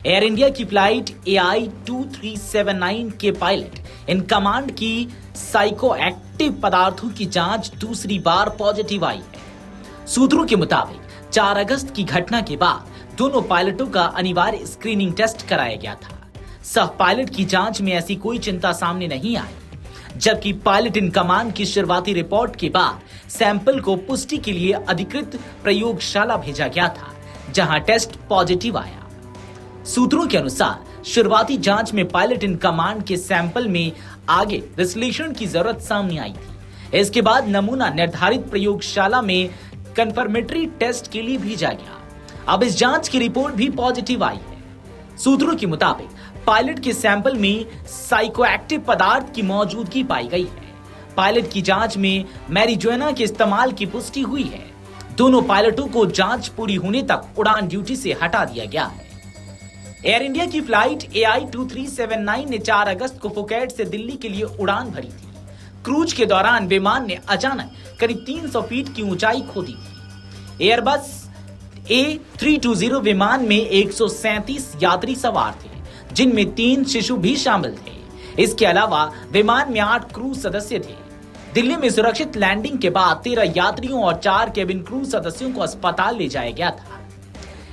Air India की flight AI-2379 के pilot in command की साइको एक्टिव पदार्थों की जांच दूसरी बार पॉजिटिव आई है। सूत्रों के मुताबिक 4 अगस्त की घटना के बाद दोनों पायलटों का अनिवार्य स्क्रीनिंग टेस्ट कराया गया था। सह पायलट की जांच में ऐसी कोई चिंता सामने नहीं आई, जबकि पायलट इन कमांड की शुरुआती रिपोर्ट के बाद सैंपल को पुष्टि के लिए अधिकृत प्रयोगशाला भेजा गया था, जहां टेस्ट पॉजिटिव आया। सूत्रों के अनुसार शुरुआती जांच में पायलट इन कमांड के सैंपल में आगे विश्लेषण की जरूरत सामने आई थी। इसके बाद नमूना निर्धारित प्रयोगशाला में कंफर्मेटरी टेस्ट के लिए भेजा गया। अब इस जांच की रिपोर्ट भी पॉजिटिव आई है। सूत्रों के मुताबिक पायलट के सैंपल में साइकोएक्टिव पदार्थ की मौजूदगी पाई गई है। पायलट की जांच में मैरिजुआना के इस्तेमाल की पुष्टि हुई है। दोनों पायलटों को जांच पूरी होने तक उड़ान ड्यूटी से हटा दिया गया है। एयर इंडिया की फ्लाइट AI-2379 ने 4 अगस्त को फुकेट से दिल्ली के लिए उड़ान भरी थी। क्रूज के दौरान विमान ने अचानक करीब 300 फीट की ऊंचाई खो दी थी। एयरबस A320 विमान में 137 यात्री सवार थे, जिनमें 3 शिशु भी शामिल थे। इसके अलावा विमान में 8 क्रू सदस्य थे। दिल्ली में सुरक्षित लैंडिंग के बाद 13 यात्रियों और 4 केबिन क्रू सदस्यों को अस्पताल ले जाया गया था।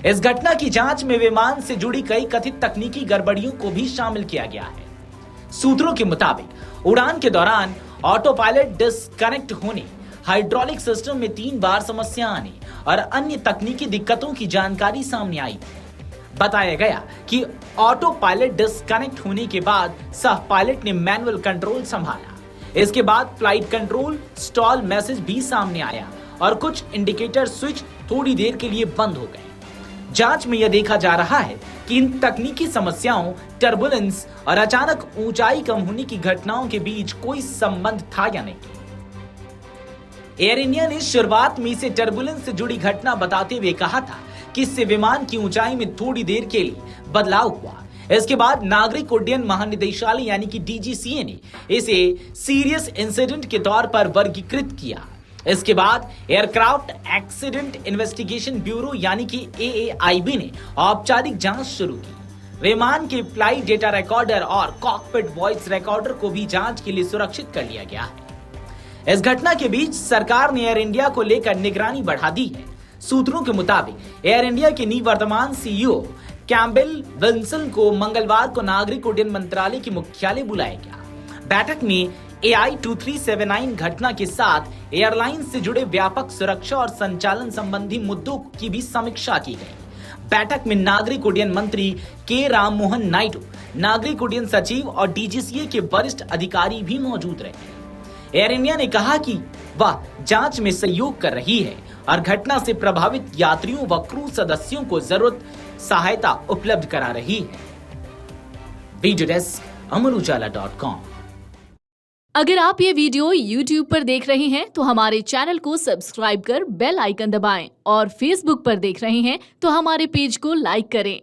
इस घटना की जांच में विमान से जुड़ी कई कथित तकनीकी गड़बड़ियों को भी शामिल किया गया है। सूत्रों के मुताबिक उड़ान के दौरान ऑटो पायलट डिस्कनेक्ट होने, हाइड्रोलिक सिस्टम में 3 बार समस्या आने और अन्य तकनीकी दिक्कतों की जानकारी सामने आई थी। बताया गया कि ऑटो पायलट डिस्कनेक्ट होने के बाद सह पायलट ने मैनुअल कंट्रोल संभाला। इसके बाद फ्लाइट कंट्रोल स्टॉल मैसेज भी सामने आया और कुछ इंडिकेटर स्विच थोड़ी देर के लिए बंद हो गए। जांच में यह देखा जा रहा है कि इन तकनीकी समस्याओं, टर्बुलेंस और अचानक ऊंचाई कम होने की घटनाओं के बीच कोई संबंध था या नहीं। एयर इंडिया ने शुरुआत में इसे टर्बुलेंस से जुड़ी घटना बताते हुए कहा था कि इससे विमान की ऊंचाई में थोड़ी देर के लिए बदलाव हुआ। इसके बाद नागरिक उड्डयन महानिदेशालय यानी कि DGCA ने इसे सीरियस इंसिडेंट के तौर पर वर्गीकृत किया। इसके बाद एयरक्राफ्ट एक्सीडेंट इन्वेस्टिगेशन ब्यूरो यानी कि AAIB ने औपचारिक जांच शुरू की। विमान के फ्लाइट डेटा रिकॉर्डर और कॉकपिट वॉइस रिकॉर्डर को भी जांच के लिए सुरक्षित कर लिया गया है। इस घटना के बीच सरकार ने एयर इंडिया को लेकर निगरानी बढ़ा दी है। सूत्रों के मुताबिक एयर इंडिया के निवर्तमान CEO कैम्पबेल विल्सन को मंगलवार को नागरिक उड्डयन मंत्रालय के मुख्यालय बुलाया गया। बैठक में AI-2379 घटना के साथ एयरलाइन से जुड़े व्यापक सुरक्षा और संचालन संबंधी मुद्दों की भी समीक्षा की गई। बैठक में नागरिक उड्डयन मंत्री के राममोहन नायडू, नागरिक उड्डयन सचिव और DGCA के वरिष्ठ अधिकारी भी मौजूद रहे। एयर इंडिया ने कहा कि वह जांच में सहयोग कर रही है और घटना से प्रभावित यात्रियों व क्रू सदस्यों को जरूरत सहायता उपलब्ध करा रही है। वीडियो डेस्क अमरउजाला.com। अगर आप ये वीडियो YouTube पर देख रहे हैं तो हमारे चैनल को सब्सक्राइब कर बेल आइकन दबाएं और Facebook पर देख रहे हैं तो हमारे पेज को लाइक करें।